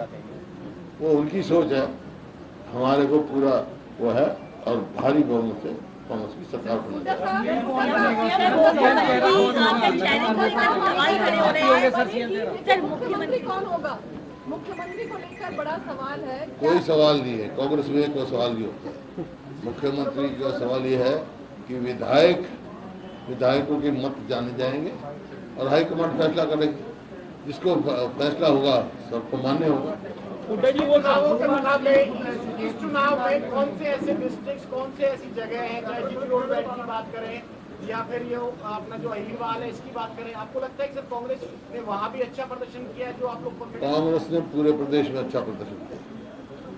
वो उनकी सोच है। हमारे को पूरा वो है और भारी बहुमत से कांग्रेस की सरकार बनी। मुख्यमंत्री कौन होगा? मुख्यमंत्री को लेकर बड़ा सवाल है। कोई सवाल नहीं है, कांग्रेस में कोई सवाल नहीं होता है। मुख्यमंत्री का सवाल ये है कि विधायकों के मत जाने जाएंगे और हाईकमान फैसला करेगी। जिसको फैसला होगा सबको मान्य होगा। जी वो इस चुनाव में कौन से ऐसे डिस्ट्रिक्ट, कौन से ऐसी जगह हैं, चाहे जीटी रोड बेल्ट की बात करें या फिर ये अपना जो अहिरवाल है इसकी बात करें, आपको लगता है कि सर कांग्रेस ने वहाँ भी अच्छा प्रदर्शन किया है? जो आप लोग कांग्रेस ने पूरे प्रदेश में अच्छा प्रदर्शन किया।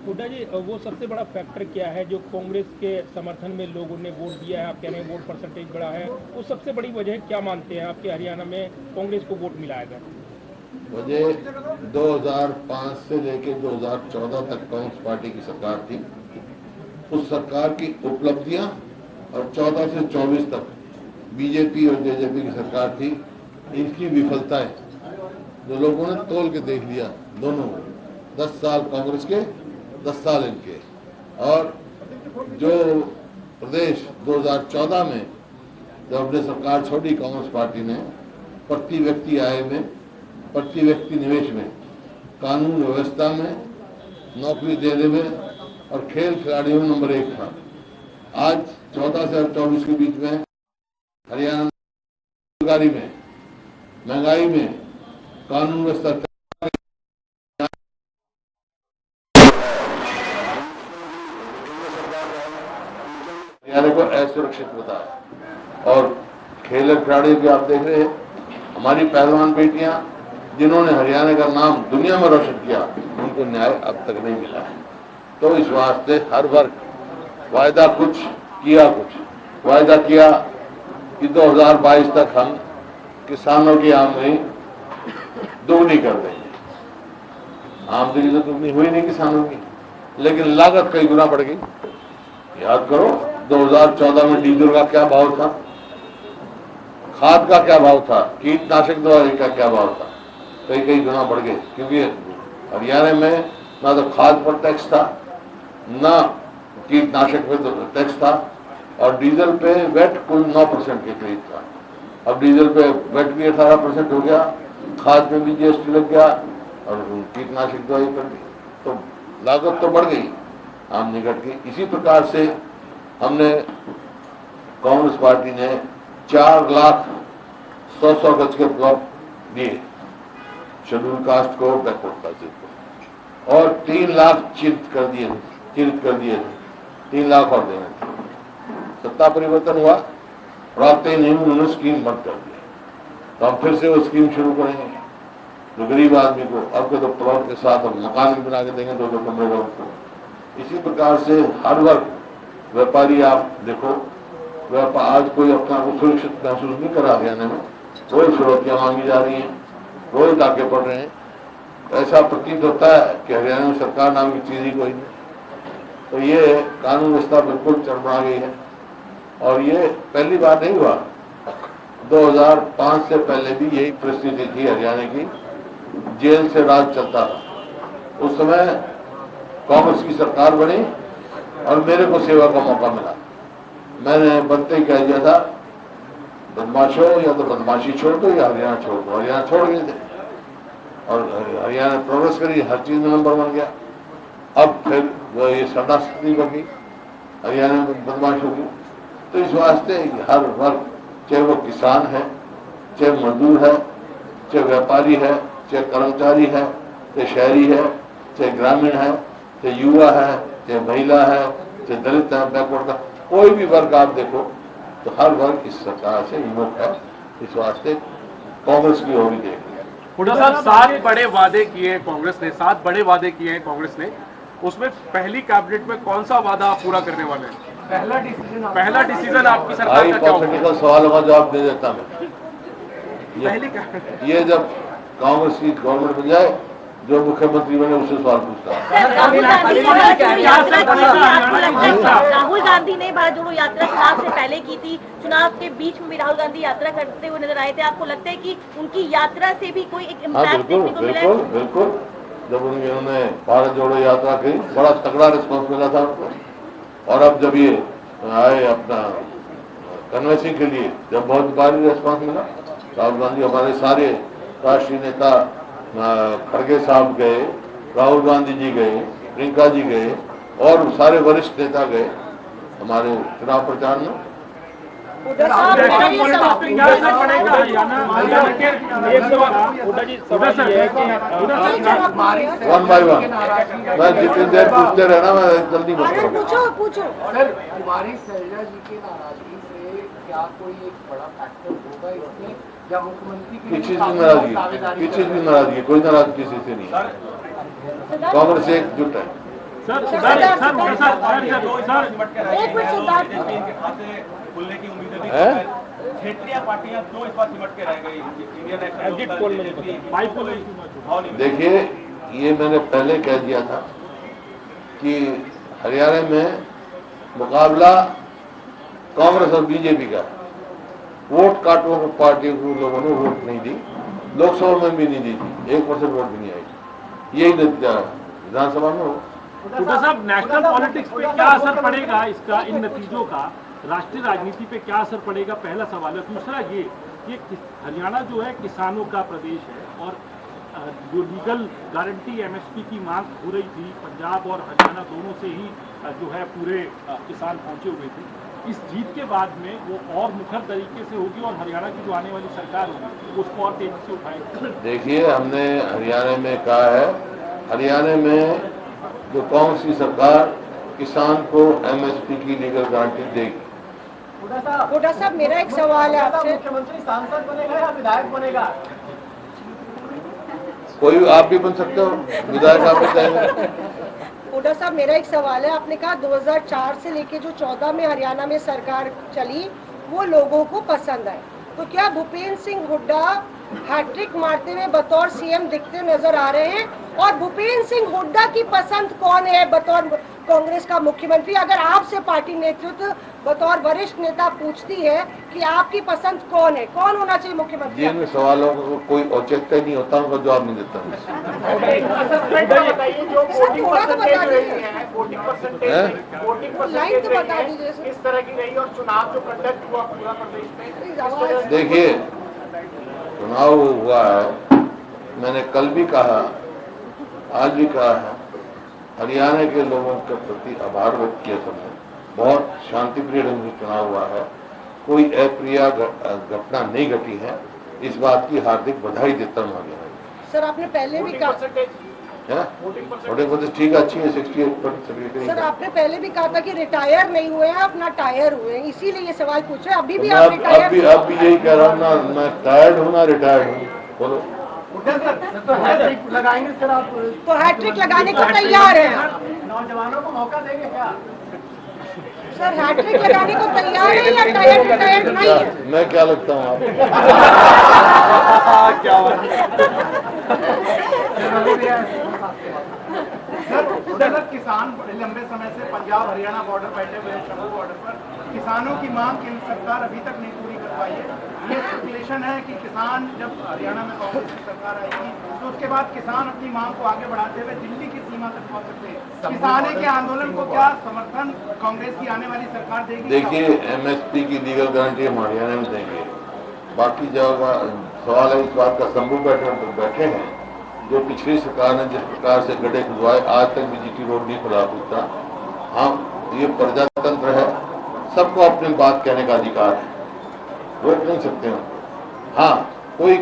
हुड्डा जी, वो सबसे बड़ा फैक्टर क्या है जो कांग्रेस के समर्थन में लोगों ने वोट दिया है? आप कह रहे हैं वोट परसेंटेज बढ़ा है, वो सबसे बड़ी वजह क्या मानते हैं आपके हरियाणा में कांग्रेस को वोट मिला है? वजह 2005 से लेकर 2014 तक कांग्रेस पार्टी की सरकार थी। उस सरकार की उपलब्धियां और 14 से 24 तक बीजेपी और जेजेपी की सरकार थी, इनकी विफलताएं जो लोगों ने तोल के देख लिया। दोनों 10 साल कांग्रेस के, 10 साल इनके। और जो प्रदेश 2014 में जब अपने सरकार छोड़ी कांग्रेस पार्टी ने, प्रति व्यक्ति आय में, प्रति व्यक्ति निवेश में, कानून व्यवस्था में, नौकरी देने में और खेल खिलाड़ियों में नंबर 1 था। आज 14 से 24 के बीच में हरियाणा बेरोजगारी में, महंगाई में, कानून व्यवस्था हरियाणा को असुरक्षित बताया। और खेल खिलाड़ियों की आप देख रहे हैं, हमारी पहलवान बेटियां जिन्होंने हरियाणा का नाम दुनिया में रोशन किया, उनको न्याय अब तक नहीं मिला है। तो इस वास्ते हर वर्ग वायदा कुछ किया, कुछ वायदा किया कि 2022 तक हम किसानों की आमदनी दोगुनी कर देंगे। आमदनी तो दुगनी हुई नहीं किसानों की, लेकिन लागत कई गुना बढ़ गई। याद करो 2014 में डीजल का क्या भाव था, खाद का क्या भाव था, कीटनाशक दवाई का क्या भाव था, कई गुना बढ़ गए। क्योंकि हरियाणा में ना तो खाद पर टैक्स था, ना कीटनाशक पे टैक्स था, और डीजल पे वेट कुल 9% के करीब था। अब डीजल पे वेट भी 18% हो गया, खाद पे भी जीएसटी लग गया और कीटनाशक दवाई पर भी, तो लागत तो बढ़ गई, आमदनी घट गई। इसी प्रकार से हमने कांग्रेस पार्टी ने 4 लाख 100 गज के प्लॉट दिए शेड्यूल कास्ट को, बैकवर्ड कास्ट को, और 3 लाख चिन्हित कर दिए थे। 3 लाख और देने थे। सत्ता परिवर्तन हुआ और आते नहीं उन्होंने स्कीम बंद कर दी। तो हम फिर से वो स्कीम शुरू करेंगे जो गरीब आदमी को अब के तो प्लॉट के साथ हम मकान भी बना के देंगे 2-2 कमरे वालों को। इसी प्रकार से हर वर्ग, व्यापारी आप देखो, आज कोई अपना को सुरक्षित महसूस नहीं करा हरियाणा में। रोज फिरौतियां मांगी जा रही हैं, रोज डाके पड़ रहे हैं। ऐसा प्रतीत होता है कि हरियाणा में सरकार नाम की चीज ही कोई नहीं। तो ये कानून व्यवस्था बिल्कुल चरमरा गई है। और ये पहली बार नहीं हुआ, 2005 से पहले भी यही परिस्थिति थी हरियाणा की। जेल से राज चलता था। उस समय कांग्रेस की सरकार बनी और मेरे को सेवा का मौका मिला। मैंने बनते ही कह दिया था, बदमाशों या तो बदमाशी छोड़ दो या हरियाणा छोड़ दो। हरियाणा छोड़ गए थे और हरियाणा प्रोग्रेस करी, हर चीज में नंबर 1 गया। अब फिर वो ये सरदास्ती बन गई, हरियाणा में बदमाश होगी। तो इस वास्ते हर वर्ग, चाहे वो किसान है, चाहे मजदूर है, चाहे व्यापारी है, चाहे कर्मचारी है, चाहे शहरी है, चाहे ग्रामीण है, चाहे युवा है, चाहे महिला है, चाहे दलित है, बैकवर्ड का कोई भी वर्ग आप देखो, तो हर वर्ग इस सरकार से विमुख है। इस वास्ते कांग्रेस की होगी देख लिया। हुड्डा साहब, 7 बड़े वादे किए हैं कांग्रेस ने, 7 बड़े वादे किए हैं कांग्रेस ने। उसमें पहली कैबिनेट में कौन सा वादा आप पूरा करने वाले हैं? पहला डिसीजन आपकी सरकार का क्या होगा? सवालों का जवाब दे देता मैं। ये जब कांग्रेस की गवर्नमेंट बन जाए, जो मुख्यमंत्री बने उससे सवाल पूछता है। राहुल गांधी ने भारत जोड़ो यात्रा चुनाव से पहले की थी, चुनाव के बीच में भी राहुल गांधी यात्रा करते हुए नजर आए थे। आपको लगता है कि उनकी यात्रा से भी कोई एक इम्पैक्ट देखने को मिला है? बिल्कुल। जब उन्होंने भारत जोड़ो यात्रा की, बड़ा तगड़ा रिस्पॉन्स मिला था उनको। और अब जब ये आए अपना कन्वेंसिंग के लिए, जब बहुत भारी रिस्पॉन्स मिला, राहुल गांधी, हमारे सारे राष्ट्रीय नेता, खड़गे साहब गए, राहुल गांधी जी गए, प्रियंका जी गए और सारे वरिष्ठ नेता गए हमारे चुनाव प्रचार में। हुड्डा साहब, नेशनल पॉलिटिक्स पे क्या असर पड़ेगा हरियाणा के? एक सवाल हुड्डा जी, सवाल ये है कि वन बाय वन मैं जितनी देर पूछते रहना, मैं जल्दी बताऊंगा। पूछो पूछो। सर, कुमारी शैलजा जी की नाराजगी से क्या कोई एक बड़ा फैक्टर होगा इसमें, या मुख्यमंत्री की किस चीज की नाराजगी? किस चीज की नाराजगी? कोई नाराज किसी से नहीं है। कांग्रेस एकजुट है। सर एक मिनट सिद्धार्थ, खुलने की उम्मीदें भी हैं? क्षेत्रीय पार्टियां क्यों इस बार सिमट के रह गई? इंडियन एग्जिट पोल में नहीं देखिए, ये मैंने पहले कह दिया था कि हरियाणा में मुकाबला कांग्रेस और बीजेपी का, वोट काटो को पार्टी को लोगों ने वोट नहीं दी, लोकसभा में भी नहीं दी थी, 1% वोट भी नहीं आई। यही नतीजा विधानसभा में हो। हुड्डा साहब, नेशनल पॉलिटिक्स पे क्या असर पड़ेगा इसका, इन नतीजों का राष्ट्रीय राजनीति पे क्या असर पड़ेगा? पहला सवाल है। दूसरा ये हरियाणा जो है किसानों का प्रदेश है और जो लीगल गारंटी एमएसपी की मांग हो रही थी, पंजाब और हरियाणा दोनों से ही जो है पूरे किसान पहुंचे हुए थे। इस जीत के बाद में वो और मुखर तरीके से होगी और हरियाणा की जो आने वाली सरकार होगी उसको और तेजी से उठाएगी। देखिए, हमने हरियाणा में कहा है, हरियाणा में जो कांग्रेस की सरकार किसान को एमएसपी की लीगल गारंटी देगी। हुड्डा साहब, मेरा एक सवाल है आपसे। मुख्यमंत्री सांसद बनेगा या विधायक बनेगा? कोई आप भी बन सकते हो, विधायक आप बन जाएंगे। हुड्डा साहब, मेरा एक सवाल है। आपने कहा 2004 से लेके जो 14 में हरियाणा में सरकार चली वो लोगों को पसंद आई, तो क्या भूपेंद्र सिंह हुड्डा हैट्रिक मारते हुए बतौर सीएम दिखते नजर आ रहे हैं? और भूपेंद्र सिंह हुड्डा की पसंद कौन है बतौर कांग्रेस का मुख्यमंत्री? अगर आपसे पार्टी नेतृत्व बतौर वरिष्ठ नेता पूछती है कि आपकी पसंद कौन है, कौन होना चाहिए मुख्यमंत्री? जिन सवालों को कोई औचित्य नहीं होता उनका जवाब नहीं देता। बताइए, जो वोटिंग थोड़ा तो बता परसेंटेज दीजिए। रही है, वोटिंग परसेंटेज लाइन तो बता रही है, दीजिए। किस तरह की रही और चुनाव जो कंडक्ट हुआ पूरा प्रदेश में, किस तरह से? देखिए, चुनाव हुआ है, मैंने कल भी कहा, आज भी कहा है, हरियाणा के लोगों के प्रति आभार व्यक्त किया सबने। बहुत शांतिप्रिय ढंग से चुनाव हुआ है, कोई अप्रिय घटना नहीं घटी है, इस बात की हार्दिक बधाई देता हूँ आगे। सर, आपने पहले भी कहा वोटिंग परसेंटेज ठीक अच्छी है, 68%। सर, आपने पहले भी कहा था कि रिटायर नहीं हुए हैं, आप ना टायर हुए हैं, इसीलिए ये सवाल पूछ रहे हैं। अभी भी मैं आप रिटायर? अब भी यही कह रहा हूँ ना, मैं टायर्ड हूँ ना रिटायर्ड हूँ। बोलो, तो हैट्रिक लगाएंगे सर आप? तो हैट्रिक लगाने को तैयार है आप? नौजवानों को मौका देंगे क्या? सर, हैट्रिक लगाने को तैयार है या टायर रिटायर नहीं है? मैं क्या लगता हूँ आपको? क्या सर, किसान बड़े लंबे समय से पंजाब हरियाणा बॉर्डर बैठे हुए हैं, शंभू बॉर्डर पर किसानों की मांग केंद्र सरकार अभी तक नहीं पूरी कर पाई है। ये स्पेकुलेशन है कि किसान, जब हरियाणा में कांग्रेस की सरकार आएगी तो उसके बाद किसान अपनी मांग को आगे बढ़ाते हुए दिल्ली की सीमा तक पहुंच सकते हैं। किसानों के आंदोलन को क्या समर्थन कांग्रेस की आने वाली सरकार देगी? देखिए, एमएसपी की लीगल गारंटी हम हरियाणा में देंगे। बाकी जब सवाल है इस बात का, शंभू बैठे हैं, जो पिछली सरकार ने जिस प्रकार से गड्ढे खुदवाए, आज तक भी जीटी रोड नहीं खुला पूछता। हाँ, ये प्रजातंत्र है, सबको अपनी बात कहने का अधिकार है, रोक नहीं सकते हैं। हाँ, कोई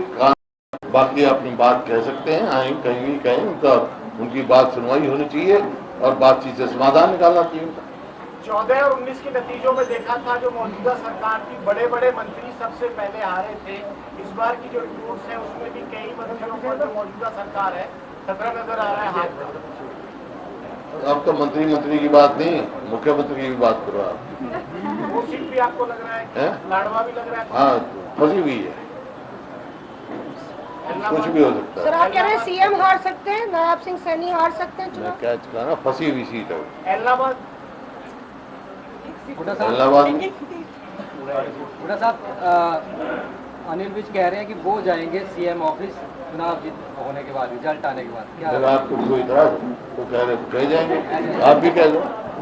बाकी अपनी बात कह सकते हैं, आए कहीं भी कहें, उनकी बात सुनवाई होनी चाहिए और बातचीत से समाधान निकालना चाहिए उनका। 14 और 19 के नतीजों में देखा था जो मौजूदा सरकार की बड़े बड़े मंत्री सबसे पहले हारे थे। इस बार की जो रिपोर्ट्स है उसमें भी कई मंत्रियों पर जो मौजूदा सरकार है खतरा नजर आ रहा है हाथ। अब तो मंत्री की बात नहीं, मुख्यमंत्री की भी बात करो आप। वो सीट भी आपको लग रहा है, लाडवा भी लग रहा है? हाँ, फंसी हुई है, कुछ भी हो सकता सर, है। आप कह रहे हैं सीएम हार सकते हैं, नवाब सिंह सैनी हार सकते हैं मैं चुनाव? कह चुका ना, फंसी हुई सीट है। इलाहाबाद इलाहाबाद में हुड्डा साहब, अनिल विज कह रहे हैं कि वो जाएंगे सीएम ऑफिस चुनाव जीत होने के बाद, रिजल्ट आने के बाद क्या अगर आपको कोई इतराज है तो कह रहे कह जाएंगे, आप भी कह दो,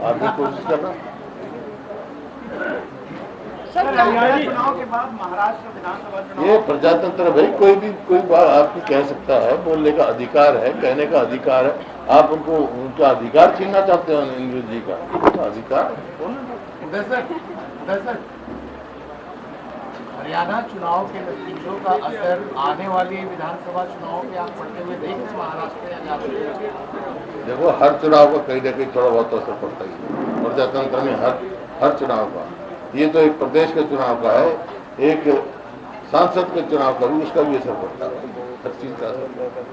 आप भी कोशिश करना। सर हरियाणा चुनाव के बाद महाराष्ट्र विधानसभा चुनाव ये प्रजातंत्र है भाई, कोई बात आपको कह सकता है, बोलने का अधिकार है, कहने का अधिकार है। आप उनको उनका अधिकार छीनना चाहते हो इंद्र जी का, उनका अधिकार है। दरअसल हरियाणा चुनाव के नतीजों का असर आने वाली विधानसभा चुनाव में आप पड़ते हुए देख रहे हैं महाराष्ट्र या झारखंड? देखो हर चुनाव का कहीं ना कहीं थोड़ा बहुत असर पड़ता ही है प्रजातंत्र में, हर चुनाव का। ये तो एक प्रदेश के चुनाव का है, एक सांसद के चुनाव का भी, उसका भी असर पड़ता है, हर चीज का असर पड़ता है।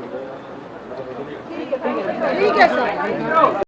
ठीक है सर।